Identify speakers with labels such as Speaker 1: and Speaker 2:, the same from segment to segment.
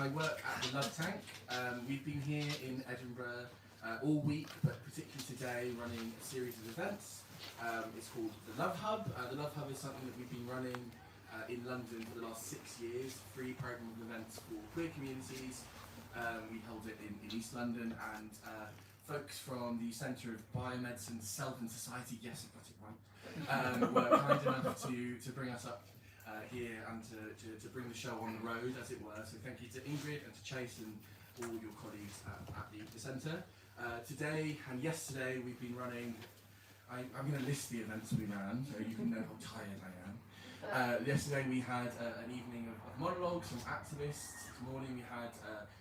Speaker 1: I work at the Love Tank. We've been here in Edinburgh all week, but particularly today, running a series of events. It's called the Love Hub. The Love Hub is something that we've been running in London for the last 6 years, free programme of events for queer communities. We held it in East London, and folks from the Centre of Biomedicine, Self and Society, yes, I got it right, were kind enough to bring us up here and to bring the show on the road, as it were. So thank you to Ingrid and to Chase and all your colleagues at the Centre. Today and yesterday we've been running, I'm going to list the events we ran so you can know how tired I am. Yesterday we had an evening of monologues from activists. This morning we had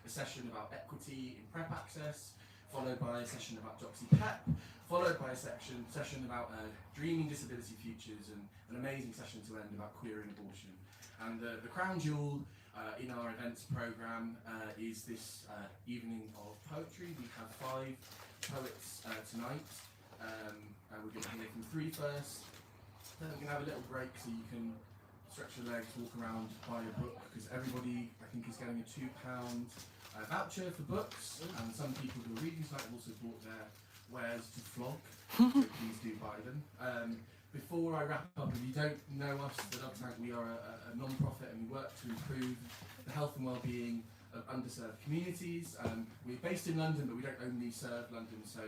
Speaker 1: a session about equity in PrEP access, followed by a session about DoxyPEP, followed by a session about dreaming disability futures, and an amazing session to end about queer and abortion. And the crown jewel in our events programme is this evening of poetry. We have 5 poets tonight. We're going to hear from 3 first. Then we're going to have a little break so you can stretch your legs, walk around, buy a book, because everybody, I think, is getting a £2 voucher for books, and some people who are reading tonight have also bought their wares to flog, so please do buy them. Before I wrap up, if you don't know us, the Love Tank, we are a non-profit and we work to improve the health and well-being of underserved communities. We're based in London, but we don't only serve London, so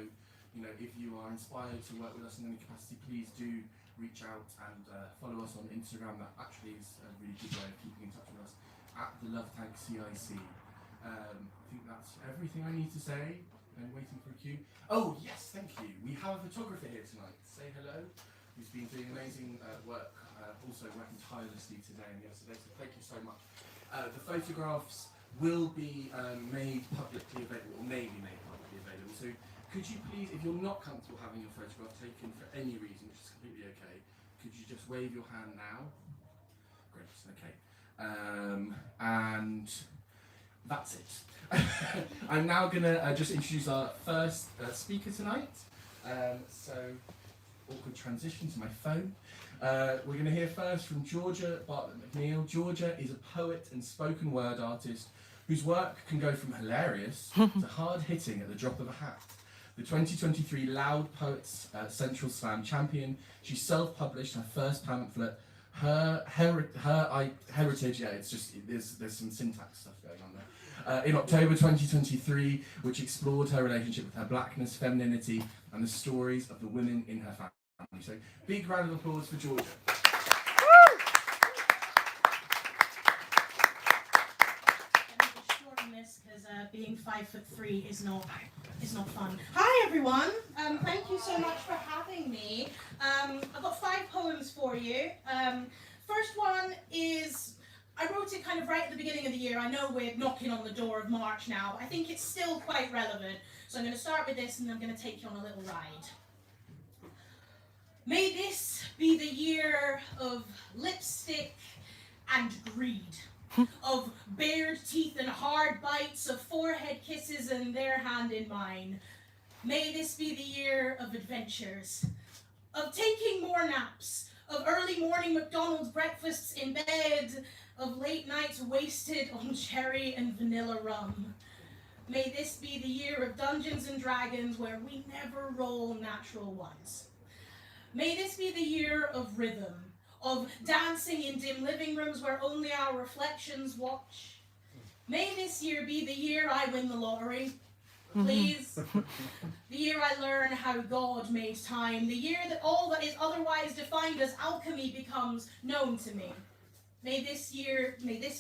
Speaker 1: if you are inspired to work with us in any capacity, please do reach out and follow us on Instagram. That actually is a really good way of keeping in touch with us, at the Love Tank CIC. I think that's everything I need to say. I'm waiting for a cue. Oh yes, thank you. We have a photographer here tonight. Say hello. Who's been doing amazing work, also working tirelessly today and yesterday. So thank you so much. The photographs will be made publicly available, or may be made publicly available. So could you please, if you're not comfortable having your photograph taken for any reason, which is completely okay, could you just wave your hand now? Great, okay. And that's it. I'm now going to just introduce our first speaker tonight. So, awkward transition to my phone. We're going to hear first from Georgia Bartlett McNeil. Georgia is a poet and spoken word artist whose work can go from hilarious to hard-hitting at the drop of a hat. The 2023 Loud Poets Central Slam champion, she self-published her first pamphlet, Her Heritage, yeah, it's just, there's some syntax stuff going on there, in October 2023, which explored her relationship with her blackness, femininity, and the stories of the women in her family. So, big round of applause for Georgia.
Speaker 2: Because being 5'3" is not fun. Hi everyone. Thank you so much for having me. I've got 5 poems for you. First one is, I wrote it kind of right at the beginning of the year. I know we're knocking on the door of March now, but I think it's still quite relevant. So I'm going to start with this and I'm going to take you on a little ride. May this be the year of lipstick and greed, of bared teeth and hard bites, of forehead kisses and their hand in mine. May this be the year of adventures, of taking more naps, of early morning McDonald's breakfasts in bed, of late nights wasted on cherry and vanilla rum. May this be the year of Dungeons and Dragons where we never roll natural ones. May this be the year of rhythm, of dancing in dim living rooms where only our reflections watch. May this year be the year I win the lottery, please. The year I learn how God made time. The year that all that is otherwise defined as alchemy becomes known to me. May this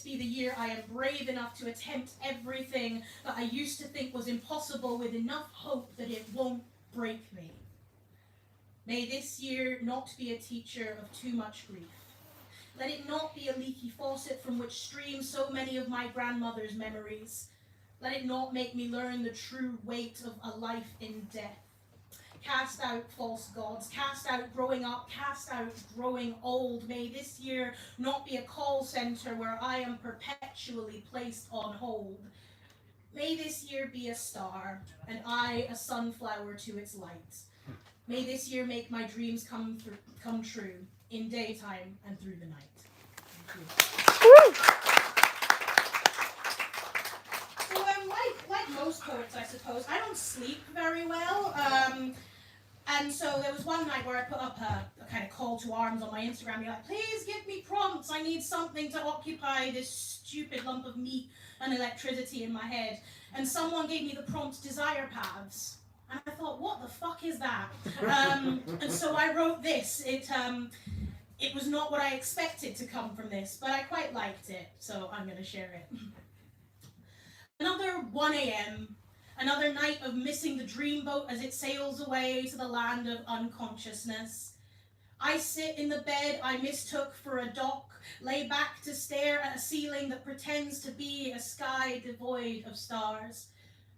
Speaker 2: be the year I am brave enough to attempt everything that I used to think was impossible, with enough hope that it won't break me. May this year not be a teacher of too much grief. Let it not be a leaky faucet from which stream so many of my grandmother's memories. Let it not make me learn the true weight of a life in death. Cast out false gods, cast out growing up, cast out growing old. May this year not be a call center where I am perpetually placed on hold. May this year be a star, and I a sunflower to its light. May this year make my dreams come true, in daytime and through the night. Thank you. most poets, I suppose, I don't sleep very well. And so there was one night where I put up a kind of call to arms on my Instagram. You're like, please give me prompts. I need something to occupy this stupid lump of meat and electricity in my head. And someone gave me the prompt desire paths. And I thought, what the fuck is that? And so I wrote this. It was not what I expected to come from this, but I quite liked it. So I'm going to share it. Another 1 a.m., another night of missing the dreamboat as it sails away to the land of unconsciousness. I sit in the bed I mistook for a dock, lay back to stare at a ceiling that pretends to be a sky devoid of stars.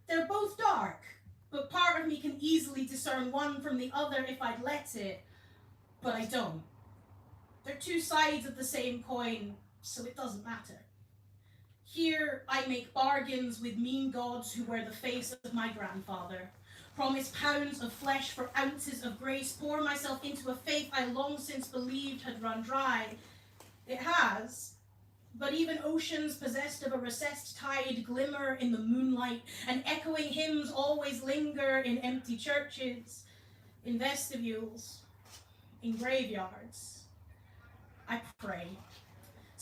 Speaker 2: They're both dark, but part of me can easily discern one from the other if I'd let it, but I don't. They're two sides of the same coin, so it doesn't matter. Here I make bargains with mean gods who wear the face of my grandfather, promise pounds of flesh for ounces of grace, pour myself into a faith I long since believed had run dry. It has, but even oceans possessed of a recessed tide glimmer in the moonlight, and echoing hymns always linger in empty churches, in vestibules, in graveyards. I pray.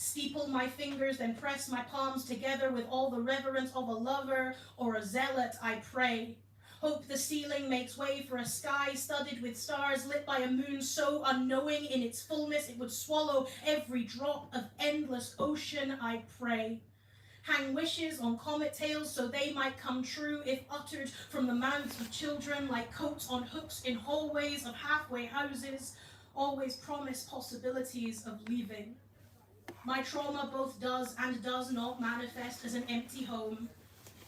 Speaker 2: Steeple my fingers, then press my palms together with all the reverence of a lover or a zealot. I pray. Hope the ceiling makes way for a sky studded with stars, lit by a moon so unknowing in its fullness it would swallow every drop of endless ocean. I pray. Hang wishes on comet tails so they might come true if uttered from the mouths of children like coats on hooks in hallways of halfway houses. Always promise possibilities of leaving. My trauma both does and does not manifest as an empty home,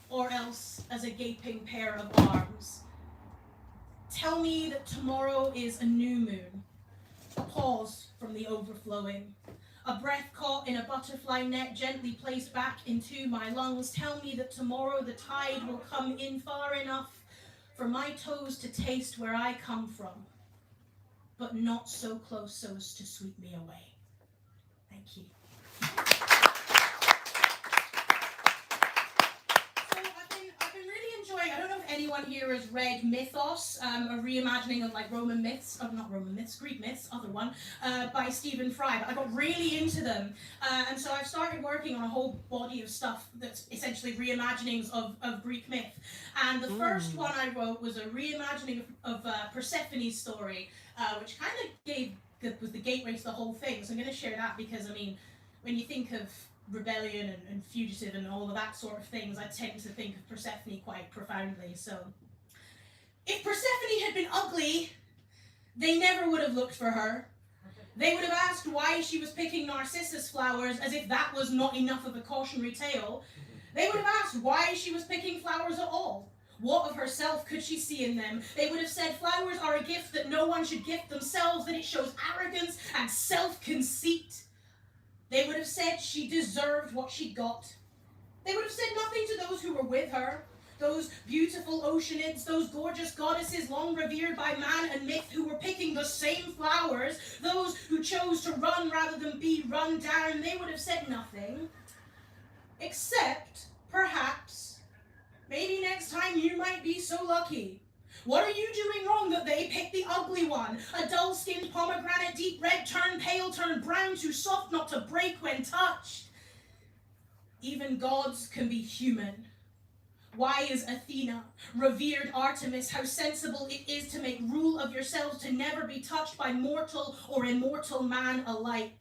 Speaker 2: or else as a gaping pair of arms. Tell me that tomorrow is a new moon, a pause from the overflowing, a breath caught in a butterfly net gently placed back into my lungs. Tell me that tomorrow the tide will come in far enough for my toes to taste where I come from, but not so close so as to sweep me away. Thank you. So I've been really enjoying, I don't know if anyone here has read Mythos, a reimagining of like Greek myths, other one, by Stephen Fry, but I got really into them, and so I've started working on a whole body of stuff that's essentially reimaginings of Greek myth, and the first one I wrote was a reimagining of Persephone's story, which kind of was the gateway to the whole thing, so I'm going to share that because, I mean, when you think of rebellion and fugitive and all of that sort of things, I tend to think of Persephone quite profoundly. So, if Persephone had been ugly, they never would have looked for her. They would have asked why she was picking narcissus flowers, as if that was not enough of a cautionary tale. They would have asked why she was picking flowers at all. What of herself could she see in them? They would have said flowers are a gift that no one should gift themselves, that it shows arrogance and self-conceit. They would have said she deserved what she got. They would have said nothing to those who were with her, those beautiful oceanids, those gorgeous goddesses long revered by man and myth who were picking the same flowers, those who chose to run rather than be run down. They would have said nothing, except perhaps, maybe next time you might be so lucky. What are you doing wrong that they picked the ugly one? A dull-skinned pomegranate, deep red, turned pale, turned brown, too soft not to break when touched. Even gods can be human. Why is Athena, revered Artemis, how sensible it is to make rule of yourselves to never be touched by mortal or immortal man alike.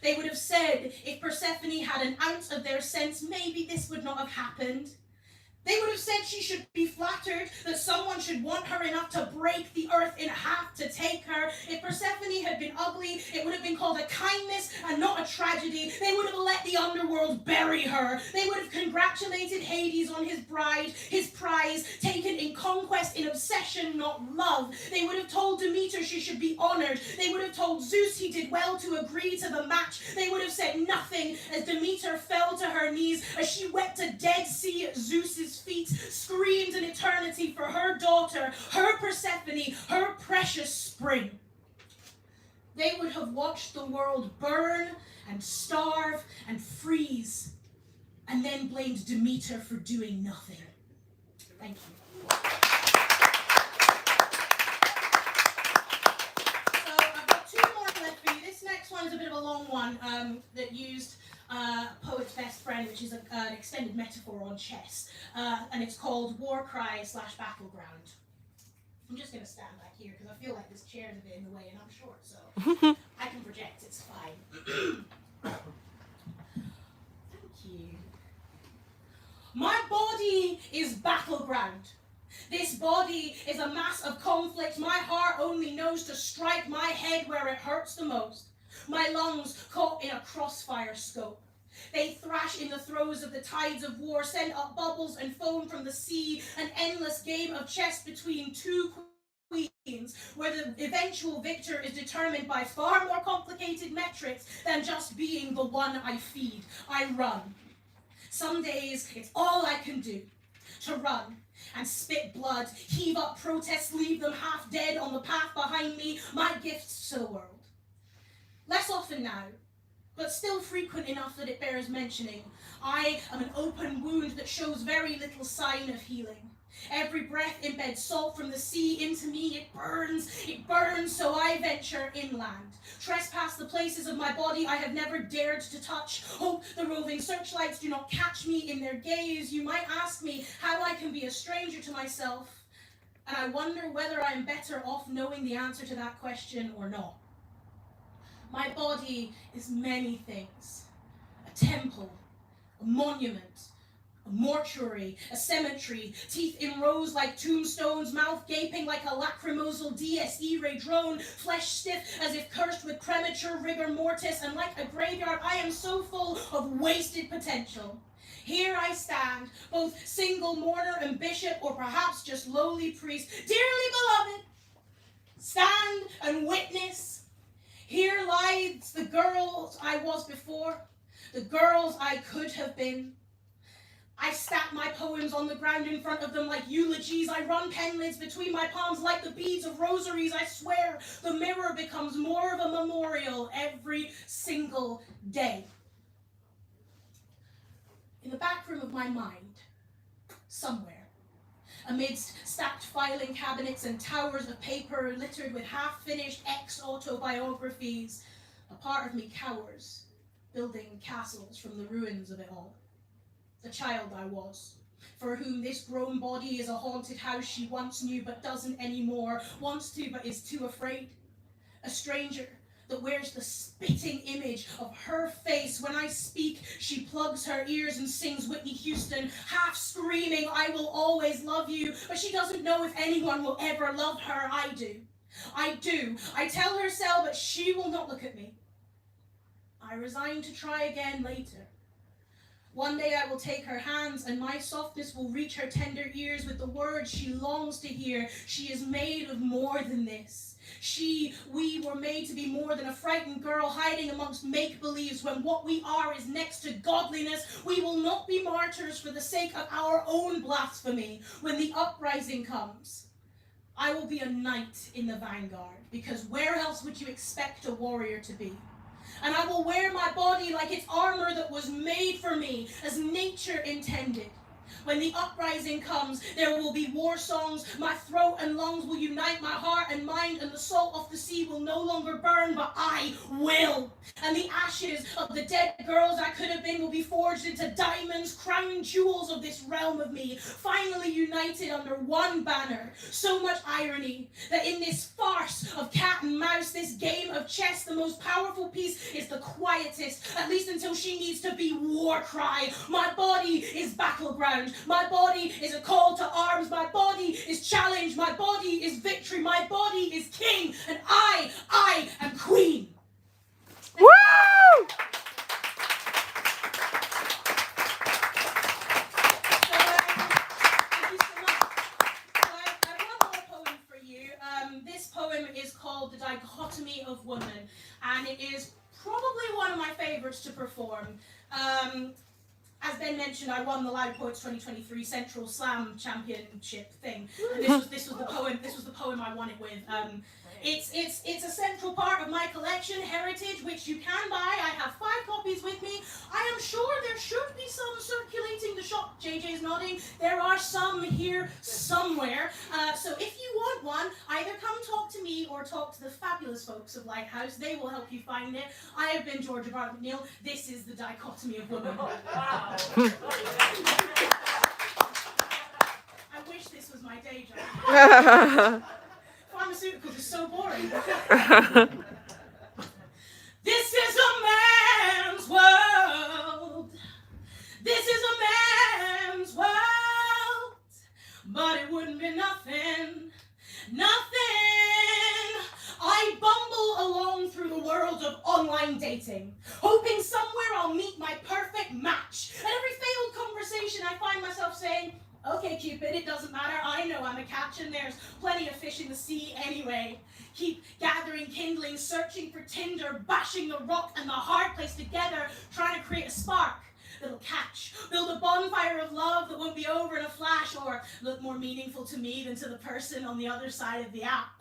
Speaker 2: They would have said if Persephone had an ounce of their sense, maybe this would not have happened. They would have said she should be flattered, that someone should want her enough to break the earth in half to take her. If Persephone had been ugly, it would have been called a kindness and not a tragedy. They would have let the underworld bury her. They would have congratulated Hades on his bride, his prize, taken in conquest, in obsession, not love. They would have told Demeter she should be honored. They would have told Zeus he did well to agree to the match. They would have said nothing as Demeter fell to her knees, as she wept a dead sea at Zeus's feet, screamed an eternity for her daughter, her Persephone, her precious spring. They would have watched the world burn and starve and freeze, and then blamed Demeter for doing nothing. Thank you. So I've got 2 more left for you. This next one is a bit of a long one that used poet's best friend, which is an extended metaphor on chess, and it's called War Cry / Battleground. I'm just going to stand back here because I feel like this chair is a bit in the way and I'm short, so I can project, it's fine. Thank you. My body is battleground. This body is a mass of conflict. My heart only knows to strike my head where it hurts the most. My lungs caught in a crossfire scope. They thrash in the throes of the tides of war, send up bubbles and foam from the sea, an endless game of chess between 2 queens, where the eventual victor is determined by far more complicated metrics than just being the one I feed. I run. Some days, it's all I can do, to run and spit blood, heave up protests, leave them half dead on the path behind me, my gifts to the world. Less often now, but still frequent enough that it bears mentioning. I am an open wound that shows very little sign of healing. Every breath embeds salt from the sea into me. It burns, so I venture inland. Trespass the places of my body I have never dared to touch. Hope the roving searchlights do not catch me in their gaze. You might ask me how I can be a stranger to myself, and I wonder whether I am better off knowing the answer to that question or not. My body is many things. A temple, a monument, a mortuary, a cemetery, teeth in rows like tombstones, mouth gaping like a lacrimosal DSE ray drone, flesh stiff as if cursed with premature rigor mortis, and like a graveyard, I am so full of wasted potential. Here I stand, both single mourner and bishop, or perhaps just lowly priest, dearly beloved, stand and witness. Here lies the girls I was before, the girls I could have been. I stack my poems on the ground in front of them like eulogies. I run pen lids between my palms like the beads of rosaries. I swear the mirror becomes more of a memorial every single day. In the back room of my mind, somewhere, amidst stacked filing cabinets and towers of paper littered with half-finished ex-autobiographies, a part of me cowers, building castles from the ruins of it all. The child I was, for whom this grown body is a haunted house she once knew but doesn't anymore, wants to but is too afraid. A stranger that wears the spitting image of her face. When I speak, she plugs her ears and sings Whitney Houston, half screaming, I will always love you, but she doesn't know if anyone will ever love her. I do. I tell her so, but she will not look at me. I resign to try again later. One day I will take her hands, and my softness will reach her tender ears with the words she longs to hear. She is made of more than this. We were made to be more than a frightened girl hiding amongst make-believes when what we are is next to godliness. We will not be martyrs for the sake of our own blasphemy. When the uprising comes, I will be a knight in the vanguard, because where else would you expect a warrior to be? And I will wear my body like it's armor that was made for me, as nature intended. When the uprising comes, there will be war songs. My throat and lungs will unite, my heart and mind, and the salt of the sea will no longer burn, but I will. And the ashes of the dead girls I could have been will be forged into diamonds, crown jewels of this realm of me, finally united under one banner. So much irony that in this farce of cat and mouse, this game of chess, the most powerful piece is the quietest, at least until she needs to be war cry. My body is battleground. My body is a call to arms. My body is challenge. My body is victory. My body is king. And I am queen.
Speaker 3: Woo!
Speaker 2: Thank you so much. So I have one more poem for you. This poem is called The Dichotomy of Woman, and it is probably one of my favorites to perform. As Ben mentioned, I won the Loud Poets 2023 Central Slam Championship thing, and this was the poem. This was the poem I won it with. It's a central part of my collection, Heritage, which you can buy. I have 5 copies with me. I am sure there should be some circulating the shop. JJ's nodding. There are some here somewhere. So if you want one, either come talk to me or talk to the fabulous folks of Lighthouse. They will help you find it. I have been Georgia Bartlett McNeil. This is the dichotomy of woman.
Speaker 3: Wow.
Speaker 2: I wish this was my day job. Pharmaceuticals is so boring. This is a man's world. This is a man's world. But it wouldn't be nothing. I bumble along through the world of online dating, hoping somewhere I'll meet my perfect match. At every failed conversation, I find myself saying, okay, Cupid, it doesn't matter. I know I'm a catch and there's plenty of fish in the sea anyway. Keep gathering kindling, searching for tinder, bashing the rock and the hard place together, trying to create a spark that'll catch. Build a bonfire of love that won't be over in a flash or look more meaningful to me than to the person on the other side of the app.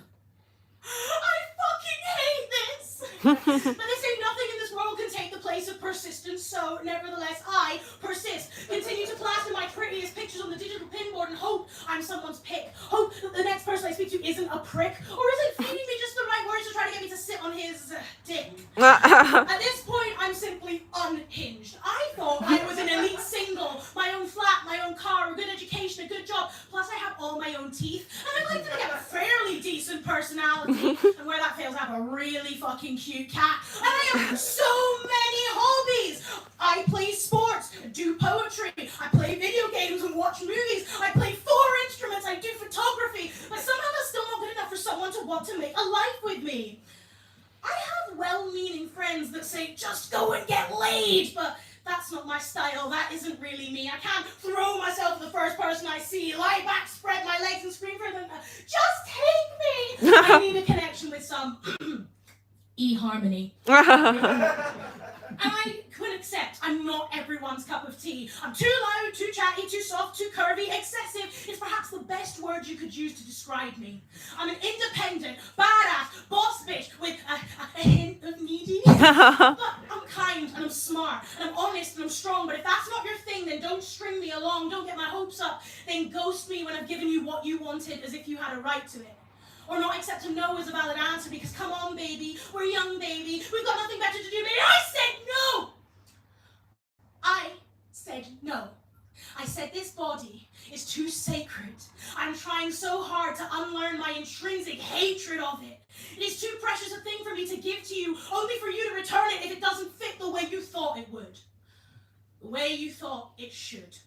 Speaker 2: I fucking hate this! But they say nothing in this world can take the place of persistence, so nevertheless I persist. Continue to plaster my prettiest pictures on the digital pinboard and hope I'm someone's pick. Hope that the next person I speak to isn't a prick, or isn't feeding me just the right words to try to get me to sit on his dick. At this point, I'm simply unhinged. I thought I was an elite single, my own flat, my own car, a good education, a good job, plus I have all my own teeth, and I like to have a fairly decent personality. And where that fails, I have a really fucking cute cat. And I have so many hobbies. I play sports, do poetry, I play video games and watch movies, I play 4 instruments, I do photography, but somehow that's still not good enough for someone to want to make a life with me. I have well-meaning friends that say, just go and get laid, but that's not my style, that isn't really me. I can't throw myself at the first person I see, lie back, spread my legs and scream for them, just take me! I need a connection with some eHarmony. And I could accept I'm not everyone's cup of tea. I'm too loud, too chatty, too soft, too curvy, excessive is perhaps the best word you could use to describe me. I'm an independent, badass, boss bitch with a hint of needy. But I'm kind and I'm smart and I'm honest and I'm strong. But if that's not your thing, then don't string me along. Don't get my hopes up. Then ghost me when I've given you what you wanted as if you had a right to it. Or not accept a no as a valid answer because come on, baby, we're young, baby, we've got nothing better to do, baby. I said no! I said no. I said this body is too sacred. I'm trying so hard to unlearn my intrinsic hatred of it. It is too precious a thing for me to give to you, only for you to return it if it doesn't fit the way you thought it would. The way you thought it should.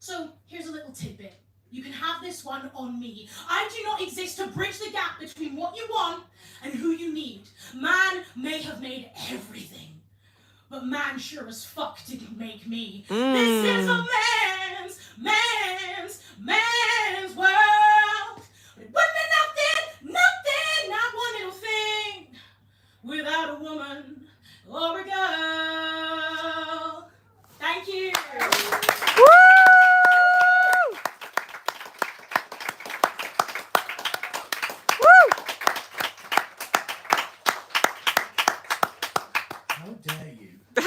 Speaker 2: So here's a little tidbit. You can have this one on me. I do not exist to bridge the gap between what you want and who you need. Man may have made everything, but man sure as fuck didn't make me. This is a man's world. It wouldn't be nothing, not one little thing, without a woman or a girl. Thank you.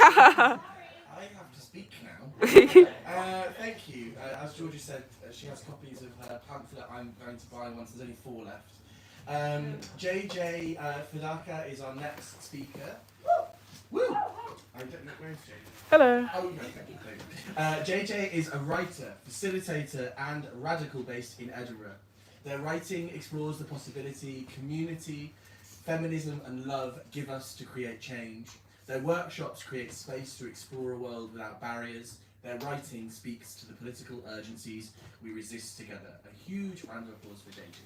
Speaker 1: I have to speak now. Thank you. As Georgia said, she has copies of her pamphlet. I'm going to buy once. There's only 4 left. JJ Fidaka is our next speaker. Woo! I don't know where's JJ.
Speaker 4: Hello.
Speaker 1: Oh, no, thank you. JJ is a writer, facilitator, and radical based in Edinburgh. Their writing explores the possibility community, feminism, and love give us to create change. Their workshops create space to explore a world without barriers. Their writing speaks to the political urgencies we resist together. A huge round of applause for JJ.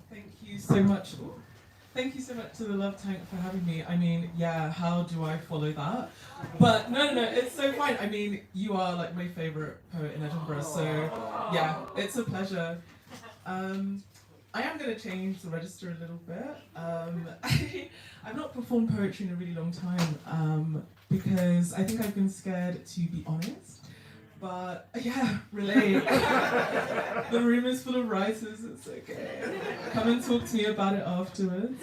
Speaker 3: Thank you so much. Thank you so much to the Love Tank for having me. I mean, yeah, how do I follow that? But no, it's so fine. I mean, you are like my favourite poet in Edinburgh, so yeah, it's a pleasure. I am going to change the register a little bit. I've not performed poetry in a really long time because I think I've been scared to be honest. But yeah, relate. The room is full of writers, it's okay. Come and talk to me about it afterwards.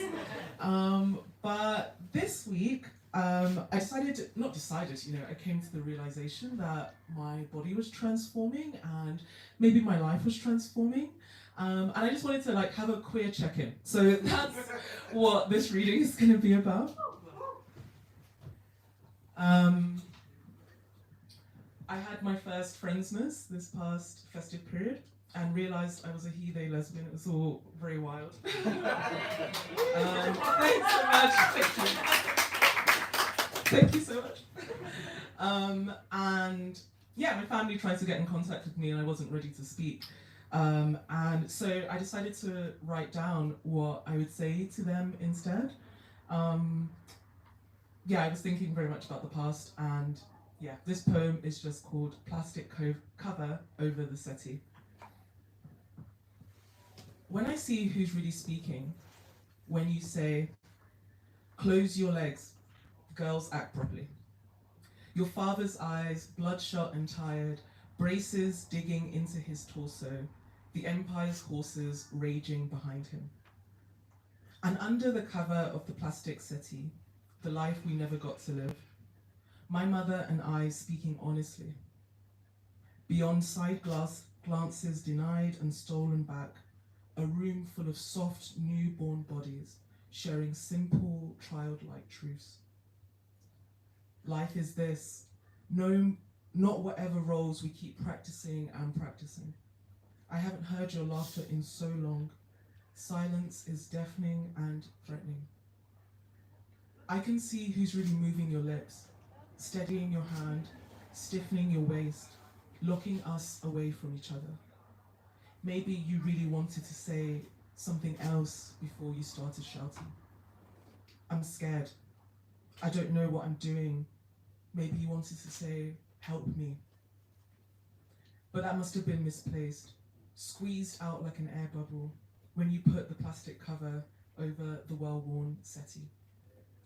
Speaker 3: But this week, I I came to the realization that my body was transforming and maybe my life was transforming. And I just wanted to like have a queer check-in. So that's what this reading is going to be about. I had my first Friendsmas this past festive period and realised I was a he-they lesbian. It was all very wild. Thanks so much. Thank you so much. And yeah, my family tried to get in contact with me and I wasn't ready to speak. And so I decided to write down what I would say to them instead. Yeah, I was thinking very much about the past, and yeah, this poem is just called Plastic Cover Over the Settee. When I see who's really speaking, when you say, close your legs, girls act properly. Your father's eyes, bloodshot and tired, braces digging into his torso, the empire's horses raging behind him. And under the cover of the plastic settee, the life we never got to live, my mother and I speaking honestly. Beyond side glances denied and stolen back, a room full of soft newborn bodies sharing simple childlike truths. Life is this, no, not whatever roles we keep practicing and practicing. I haven't heard your laughter in so long. Silence is deafening and threatening. I can see who's really moving your lips, steadying your hand, stiffening your waist, locking us away from each other. Maybe you really wanted to say something else before you started shouting. I'm scared. I don't know what I'm doing. Maybe you wanted to say, help me. But that must have been misplaced, squeezed out like an air bubble when you put the plastic cover over the well-worn settee.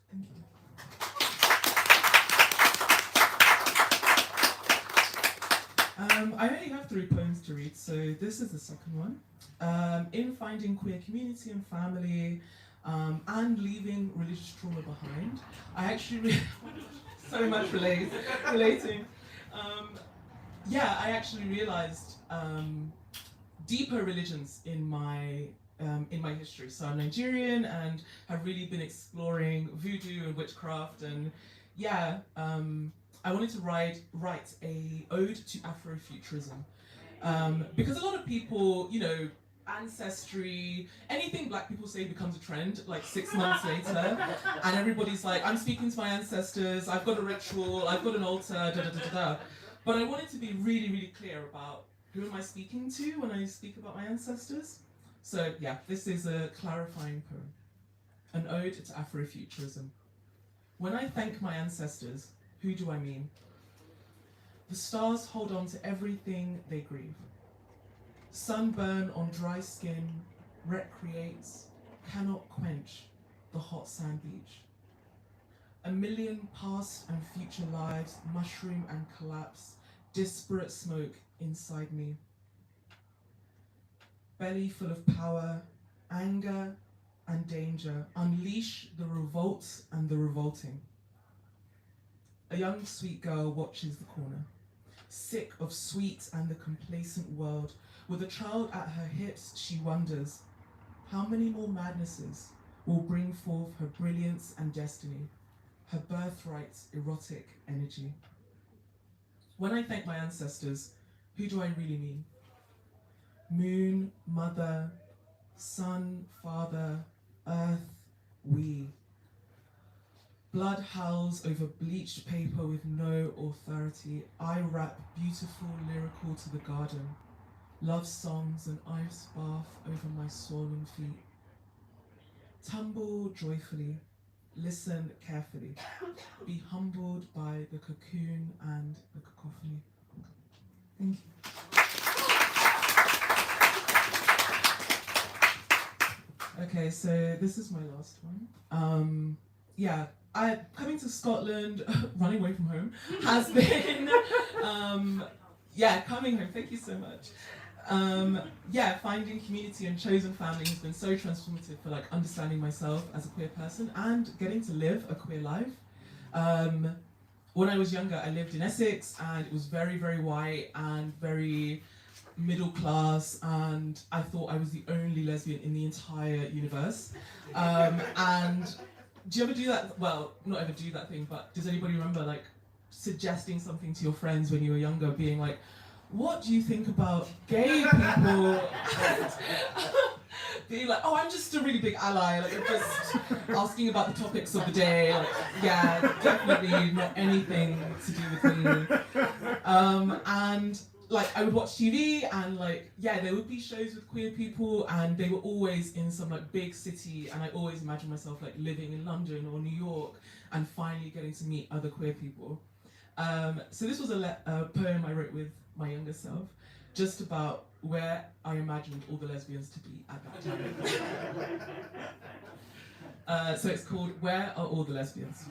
Speaker 3: Thank you. I only have 3 poems to read, so this is the second one. In finding queer community and family and leaving religious trauma behind, I actually so much relating. I actually realized deeper religions in my history. So I'm Nigerian and have really been exploring voodoo and witchcraft, and I wanted to write a ode to Afrofuturism, because a lot of people, ancestry, anything black people say becomes a trend like 6 months later, and everybody's like, I'm speaking to my ancestors, I've got a ritual, I've got an altar, da da da da da. But I wanted to be really, really clear about who am I speaking to when I speak about my ancestors. So yeah, this is a clarifying poem, an ode to Afrofuturism. When I thank my ancestors, who do I mean? The stars hold on to everything they grieve. Sunburn on dry skin recreates, cannot quench the hot sand beach. A million past and future lives mushroom and collapse, disparate smoke inside me. Belly full of power, anger and danger, unleash the revolts and the revolting. A young sweet girl watches the corner, sick of sweet and the complacent world. With a child at her hips, she wonders, how many more madnesses will bring forth her brilliance and destiny, her birthright's erotic energy? When I thank my ancestors, who do I really mean? Moon, mother, sun, father, earth, we. Blood howls over bleached paper with no authority. I rap beautiful lyrical to the garden. Love songs and ice bath over my swollen feet. Tumble joyfully, listen carefully, be humbled by the cocoon and the cacophony. Thank you. Okay, so this is my last one. Coming to Scotland, running away from home, has been, coming home, thank you so much. Finding community and chosen family has been so transformative for like understanding myself as a queer person and getting to live a queer life. When I was younger, I lived in Essex and it was very, very white and very middle class, and I thought I was the only lesbian in the entire universe. And do you ever do that? Well, not ever do that thing, but does anybody remember like suggesting something to your friends when you were younger, being like, what do you think about gay people? Being like, oh, I'm just a really big ally, like I'm just asking about the topics of the day, like, yeah, definitely not anything to do with me. And like I would watch TV and like, yeah, there would be shows with queer people and they were always in some like big city, and I always imagined myself like living in London or New York and finally getting to meet other queer people. So this was a poem I wrote with my younger self, just about where I imagined all the lesbians to be at that time. So it's called Where Are All the Lesbians?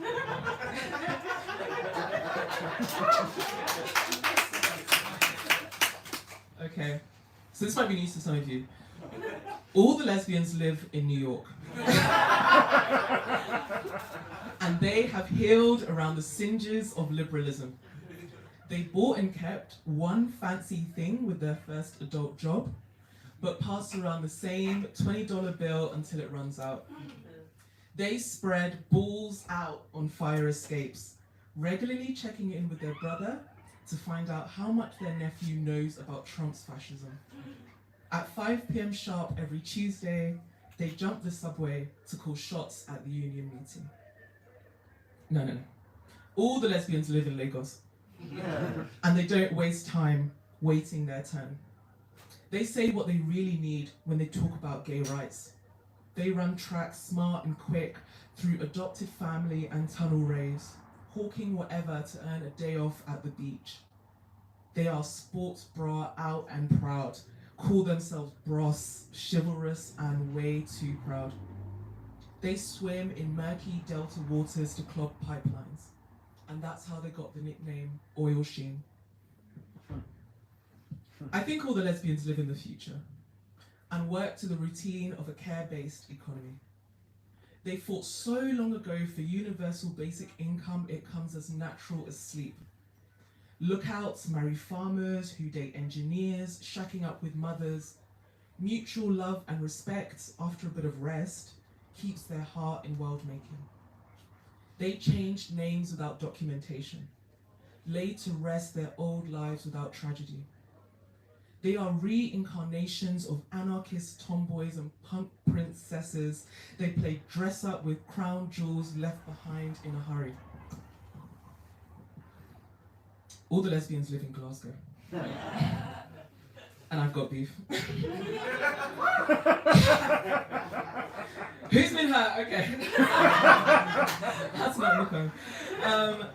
Speaker 3: Okay, so this might be news to some of you. All the lesbians live in New York. And they have healed around the singes of liberalism. They bought and kept one fancy thing with their first adult job, but passed around the same $20 bill until it runs out. They spread balls out on fire escapes, regularly checking in with their brother to find out how much their nephew knows about Trump's fascism. At 5 p.m. sharp every Tuesday, they jump the subway to call shots at the union meeting. No. All the lesbians live in Lagos. And they don't waste time waiting their turn. They say what they really need when they talk about gay rights. They run tracks smart and quick through adopted family and tunnel raves, hawking whatever to earn a day off at the beach. They are sports bra out and proud, call themselves bros, chivalrous and way too proud. They swim in murky delta waters to clog pipelines, and that's how they got the nickname Oil Sheen. I think all the lesbians live in the future and work to the routine of a care-based economy. They fought so long ago for universal basic income it comes as natural as sleep. Lookouts marry farmers who date engineers, shacking up with mothers. Mutual love and respect after a bit of rest keeps their heart in world making. They changed names without documentation, laid to rest their old lives without tragedy. They are reincarnations of anarchist tomboys and punk princesses. They play dress up with crown jewels left behind in a hurry. All the lesbians live in Glasgow. And I've got beef. Who's been hurt? Okay. That's not the phone.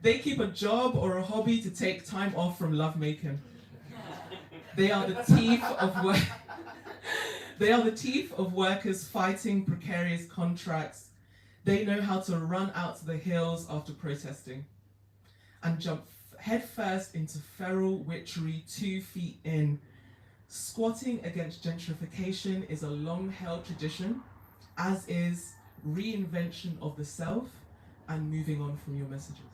Speaker 3: They keep a job or a hobby to take time off from lovemaking. They are the teeth of work. They are the teeth of workers fighting precarious contracts. They know how to run out to the hills after protesting and jump headfirst into feral witchery 2 feet in. Squatting against gentrification is a long-held tradition, as is reinvention of the self and moving on from your messages.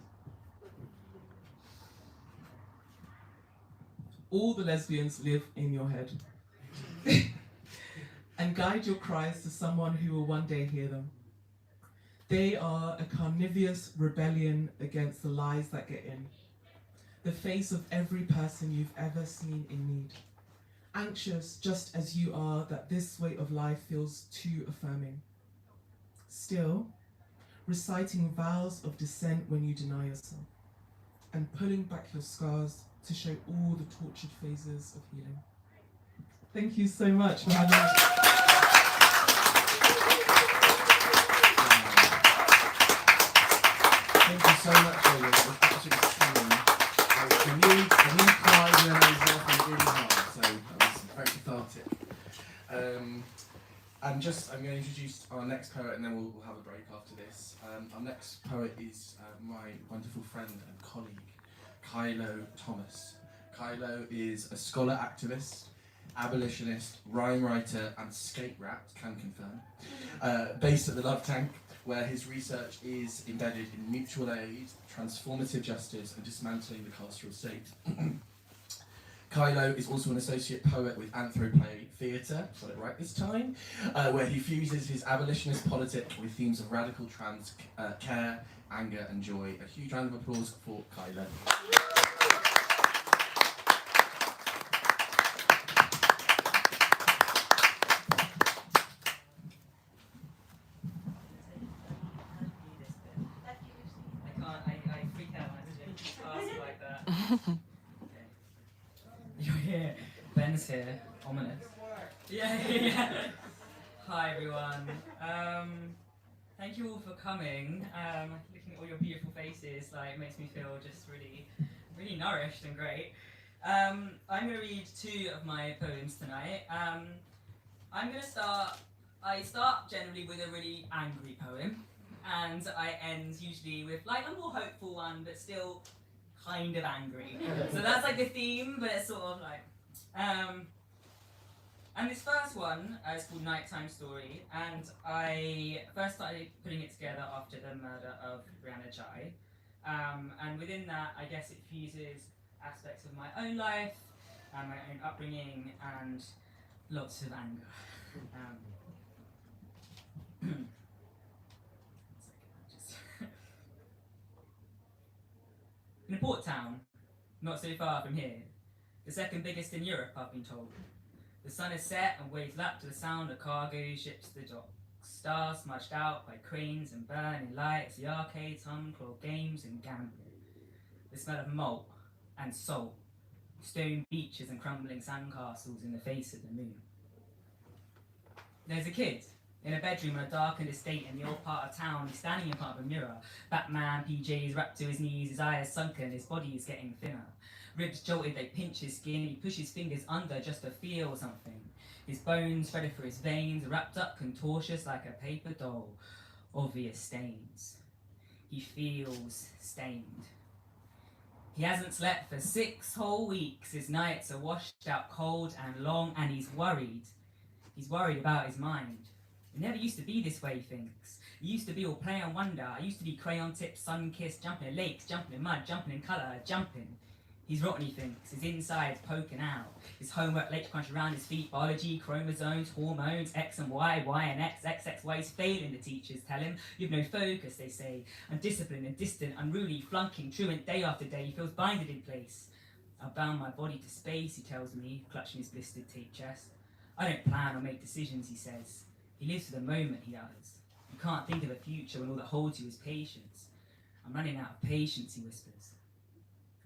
Speaker 3: All the lesbians live in your head and guide your cries to someone who will one day hear them. They are a carnivorous rebellion against the lies that get in, the face of every person you've ever seen in need. Anxious just as you are that this way of life feels too affirming. Still, reciting vows of dissent when you deny yourself, and pulling back your scars to show all the tortured phases of healing. Thank you so much for having me.
Speaker 1: Thank you so much, Olivia. It was absolutely stunning. The new cried and then I was laughing really hard, so that was very cathartic. I'm going to introduce our next poet and then we'll have a break after this. Our next poet is my wonderful friend and colleague, Kylo Thomas. Kylo is a scholar activist, abolitionist, rhyme writer and skate rat, can confirm, based at the Love Tank, where his research is embedded in mutual aid, transformative justice and dismantling the carceral state. Kylo is also an associate poet with Anthroplay Theatre, got it right this time, where he fuses his abolitionist politic with themes of radical trans care, anger and joy. A huge round of applause for Kylo.
Speaker 4: I freak out when I ask like that. Okay. You're here. Ben's here. Ominous. Yeah. Hi everyone. Thank you all for coming. Looking at all your beautiful faces, it makes me feel just really nourished and great. I'm going to read 2 of my poems tonight. I start generally with a really angry poem, and I end usually with a more hopeful one, but still kind of angry. So that's the theme, but it's sort of and this first one is called Nighttime Story, and I first started putting it together after the murder of Brianna Ghey. And within that, I guess it fuses aspects of my own life, and my own upbringing, and lots of anger. In a port town, not so far from here, the second biggest in Europe, I've been told. The sun is set and waves lap to the sound of cargo ships to the dock. Stars smudged out by cranes and burning lights, the arcades hum called games and gambling. The smell of malt and salt, stone beaches and crumbling sandcastles in the face of the moon. There's a kid in a bedroom on a darkened estate in the old part of town. He's standing in front of a mirror. Batman PJs wrapped to his knees, his eyes sunken, his body is getting thinner. Ribs jolted, they pinch his skin, he pushes fingers under just to feel something. His bones threaded through his veins, wrapped up contortious like a paper doll. Obvious stains. He feels stained. He hasn't slept for 6 whole weeks. His nights are washed out cold and long, and he's worried. He's worried about his mind. It never used to be this way, he thinks. It used to be all play and wonder. I used to be crayon tips, sun-kissed, jumping in lakes, jumping in mud, jumping in colour, jumping. He's rotten, he thinks, his insides poking out. His homework late crunch around his feet, biology, chromosomes, hormones, X and Y, Y and X, XXY. He's failing, the teachers tell him. You've no focus, they say. Undisciplined and distant, unruly, flunking, truant day after day. He feels binded in place. I've bound my body to space, he tells me, clutching his blistered tape chest. I don't plan or make decisions, he says. He lives for the moment, he does. You can't think of a future when all that holds you is patience. I'm running out of patience, he whispers.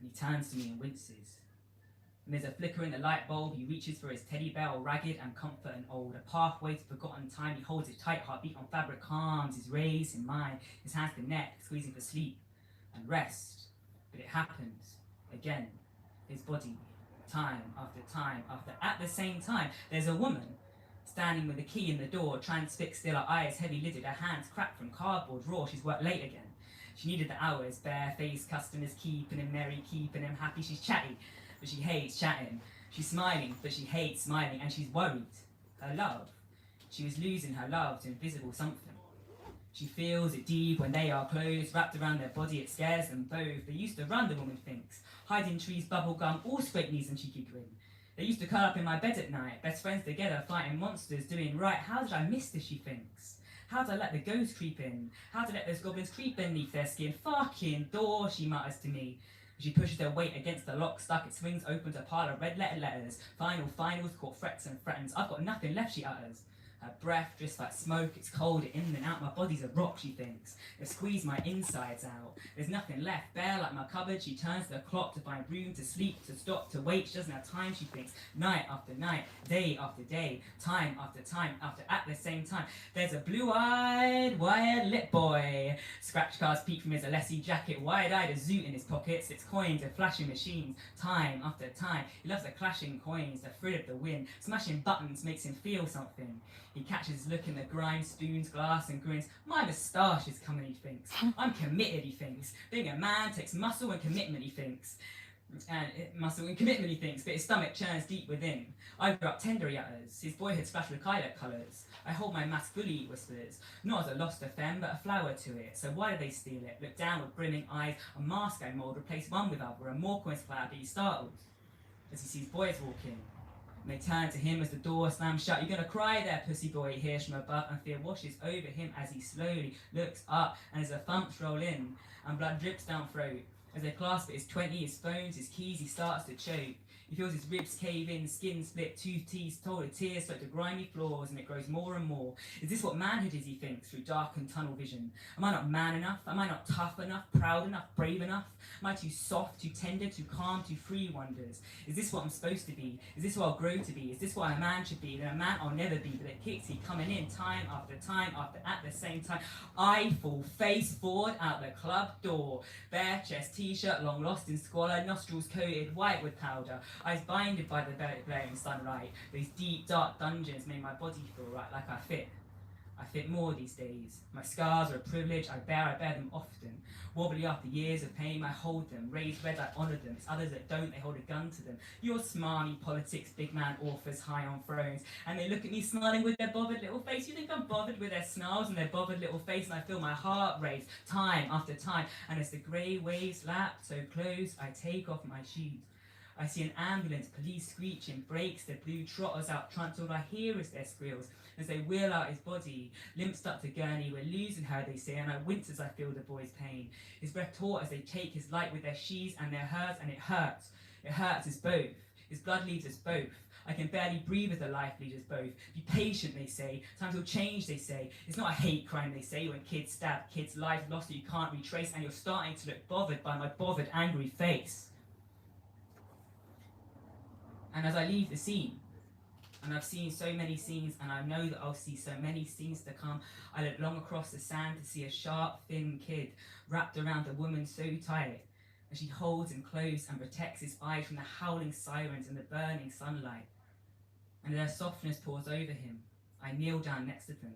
Speaker 4: And he turns to me and winces. And there's a flicker in the light bulb. He reaches for his teddy bear, all ragged and comfort and old. A pathway to forgotten time. He holds it tight, heartbeat on fabric, calms his rays in mine. His hands to neck, squeezing for sleep and rest. But it happens again. His body, time after time after. At the same time, there's a woman standing with the key in the door, transfixed still, her eyes heavy-lidded, her hands cracked from cardboard raw. She's worked late again. She needed the hours, bare-faced customers keeping him merry, keeping him happy. She's chatty, but she hates chatting. She's smiling, but she hates smiling, and she's worried. Her love. She was losing her love to invisible something. She feels it deep when they are close, wrapped around their body, it scares them both. They used to run, the woman thinks, hide in trees, bubble gum, all scrape knees and cheeky grin. They used to curl up in my bed at night, best friends together, fighting monsters, doing right. How did I miss this, she thinks? How did I let the ghosts creep in? How did I let those goblins creep beneath their skin? Fucking door, she mutters to me. She pushes her weight against the lock, stuck, it swings open to a pile of red letters. Finals, caught frets and threatens. I've got nothing left, she utters. Her breath drifts like smoke, it's cold, in and out, my body's a rock, she thinks. It squeezed my insides out. There's nothing left, bare like my cupboard. She turns to the clock to find room, to sleep, to stop, to wait. She doesn't have time, she thinks. Night after night, day after day, time after time, after at the same time. There's a blue-eyed, wire-lit boy. Scratch cards peek from his Alessi jacket, wide-eyed, a zoot in his pockets. It's coins and flashing machines, time after time. He loves the clashing coins, the thrill of the wind. Smashing buttons makes him feel something. He catches his look in the grindstones glass and grins. My moustache is coming, he thinks. I'm committed, he thinks. Being a man takes muscle and commitment, he thinks. Muscle and commitment, he thinks, but his stomach churns deep within. I grew up tender yatters. His boyhood splashed with lilac colours. I hold my mask fully, he whispers. Not as a lost femme, but a flower to it. So why do they steal it? Look down with brimming eyes. A mask I mould, replace one with other. And more coins cloud, but he startles as he sees boys walking. And they turn to him as the door slams shut. You're gonna cry there, pussy boy, he hears from above, and fear washes over him as he slowly looks up, and as the thumps roll in, and blood drips down throat. As they clasp at his 20, his phones, his keys, he starts to choke. He feels his ribs cave in, skin split, tooth teeth, told tears soak to grimy floors, and it grows more and more. Is this what manhood is, he thinks, through darkened tunnel vision? Am I not man enough? Am I not tough enough, proud enough, brave enough? Am I too soft, too tender, too calm, too free, he wonders? Is this what I'm supposed to be? Is this what I'll grow to be? Is this what a man should be? Then a man I'll never be, but it kicks, he coming in time after at the same time. I fall face forward out the club door. Bare chest, t-shirt, long lost in squalor, nostrils coated white with powder. Eyes blinded by the blaring sunlight. These deep, dark dungeons made my body feel right, like I fit. I fit more these days. My scars are a privilege, I bear them often. Wobbly after years of pain, I hold them. Raised red, I honour them. It's others that don't, they hold a gun to them. Your smarmy politics, big man authors high on thrones. And they look at me smiling with their bothered little face. You think I'm bothered with their snarls and their bothered little face? And I feel my heart race, time after time. And as the grey waves lap so close, I take off my shoes. I see an ambulance, police screeching, brakes, the blue trotters out front. All I hear is their squeals as they wheel out his body. Limp stuck to gurney, we're losing her, they say, and I wince as I feel the boy's pain. His breath taut as they take his light with their sheaths, and their hers, and it hurts. It hurts us both. His blood leaves us both. I can barely breathe as the life leaves us both. Be patient, they say. Times will change, they say. It's not a hate crime, they say, when kids stab, kids' lives lost that you can't retrace, and you're starting to look bothered by my bothered, angry face. And as I leave the scene, and I've seen so many scenes, and I know that I'll see so many scenes to come, I look long across the sand to see a sharp, thin kid wrapped around a woman so tight, and she holds him close and protects his eyes from the howling sirens and the burning sunlight. And their softness pours over him. I kneel down next to them.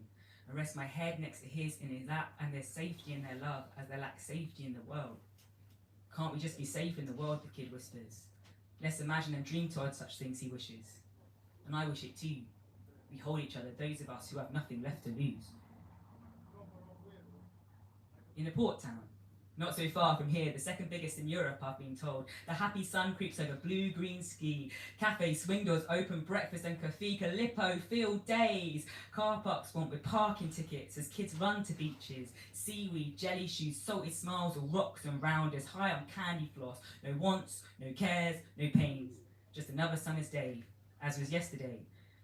Speaker 4: I rest my head next to his in his lap, and there's safety in their love as they lack safety in the world. Can't we just be safe in the world, the kid whispers. Let's imagine and dream toward such things, he wishes. And I wish it too. We hold each other, those of us who have nothing left to lose. In a port town, not so far from here, the second biggest in Europe, I've been told, the happy sun creeps over blue-green ski. Cafes, swing doors open, breakfast and coffee, Calippo, field days. Car parks swamped with parking tickets as kids run to beaches. Seaweed, jelly shoes, salty smiles, all rocks and rounders, high on candy floss. No wants, no cares, no pains. Just another summer's day, as was yesterday.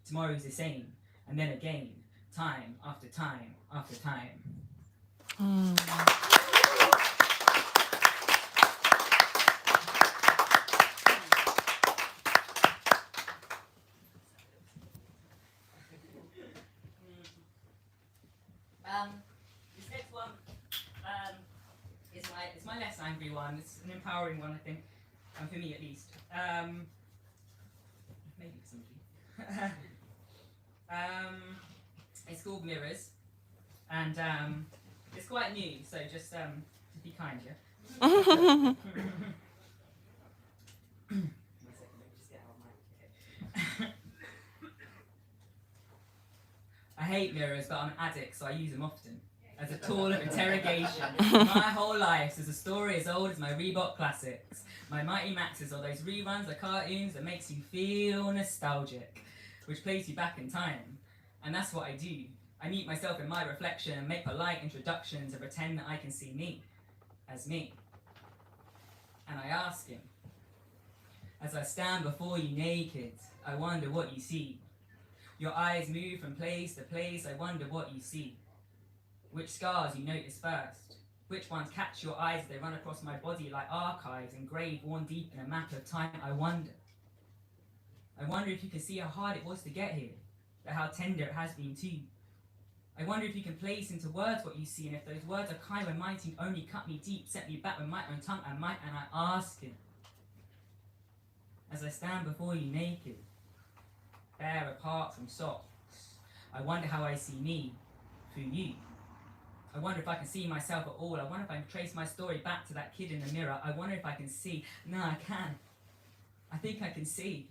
Speaker 4: Tomorrow's the same, and then again, time after time after time. This next one is my less angry one. It's an empowering one, I think, for me at least. Maybe for somebody. It's called Mirrors, and it's quite new, so just be kind, yeah. One second, let me just get out of my. Okay. I hate mirrors, but I'm an addict, so I use them often. As a tool of interrogation. My whole life is a story as old as my Reebok classics. My Mighty Maxes are those reruns of cartoons that makes you feel nostalgic, which plays you back in time. And that's what I do. I meet myself in my reflection and make polite introductions and pretend that I can see me as me. And I ask him, as I stand before you naked, I wonder what you see. Your eyes move from place to place, I wonder what you see. Which scars you notice first? Which ones catch your eyes as they run across my body like archives engraved worn deep in a map of time? I wonder if you can see how hard it was to get here, but how tender it has been too. I wonder if you can place into words what you see, and if those words are kind when mine seem only cut me deep, set me back with my own tongue, and I ask it. As I stand before you naked, bare apart from socks, I wonder how I see me through you. I wonder if I can see myself at all. I wonder if I can trace my story back to that kid in the mirror. I wonder if I can see. No, I can. I think I can see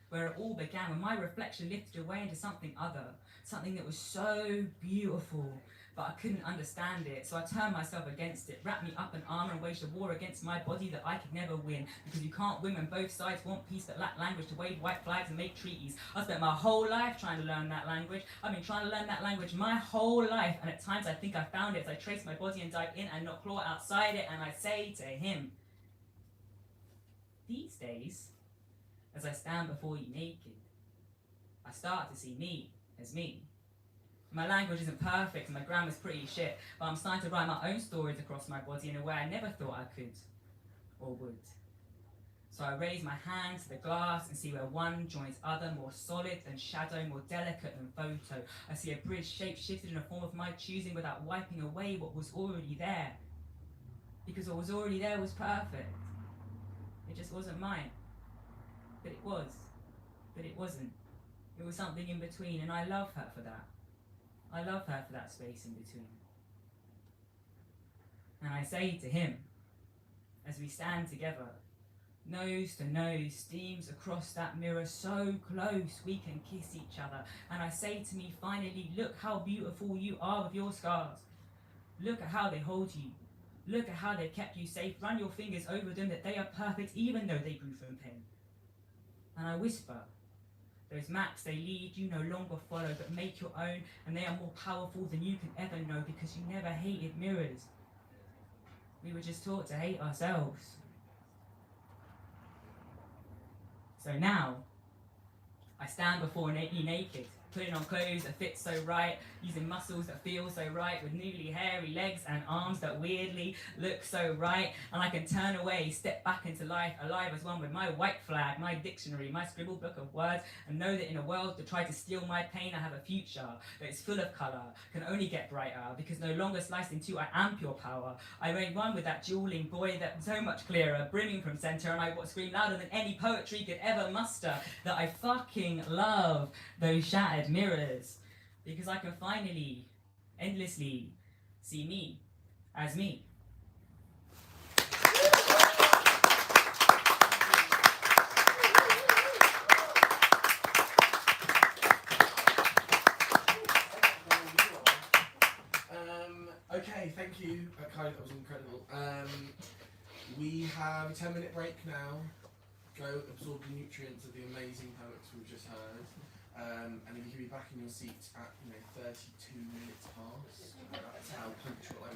Speaker 4: where it all began, when my reflection lifted away into something other, something that was so beautiful, but I couldn't understand it. So I turned myself against it, wrapped me up in armor and waged a war against my body that I could never win. Because you can't win when both sides want peace but lack language to wave white flags and make treaties. I spent my whole life trying to learn that language. I've been trying to learn that language my whole life, and at times I think I found it as I trace my body and dive in and not claw outside it, and I say to him, these days, as I stand before you naked, I start to see me as me. My language isn't perfect and my grammar's pretty shit, but I'm starting to write my own stories across my body in a way I never thought I could or would. So I raise my hand to the glass and see where one joins other, more solid than shadow, more delicate than photo. I see a bridge shape shifted in a form of my choosing without wiping away what was already there. Because what was already there was perfect. It just wasn't mine. But it was. But it wasn't. It was something in between, and I love her for that. I love her for that space in between. And I say to him, as we stand together, nose to nose, steams across that mirror, so close we can kiss each other. And I say to me finally, look how beautiful you are with your scars. Look at how they hold you. Look at how they've kept you safe. Run your fingers over them, that they are perfect even though they grew from pain. And I whisper, those maps they lead you no longer follow, but make your own, and they are more powerful than you can ever know, because you never hated mirrors. We were just taught to hate ourselves. So now, I stand before you naked, putting on clothes that fit so right, using muscles that feel so right, with newly hairy legs and arms that weirdly look so right, and I can turn away, step back into life, alive as one with my white flag, my dictionary, my scribbled book of words, and know that in a world that tried to steal my pain, I have a future that is full of colour, can only get brighter, because no longer sliced in two, I am pure power. I reign one with that dueling boy that's so much clearer, brimming from centre, and I scream louder than any poetry could ever muster, that I fucking love those shattered mirrors, because I can finally, endlessly see me as me.
Speaker 1: Okay, thank you, Kylie, that was incredible. We have a 10-minute break now. Go absorb the nutrients of the amazing poets we've just heard. And if you can be back in your seats at 32 minutes past, that's how punctual I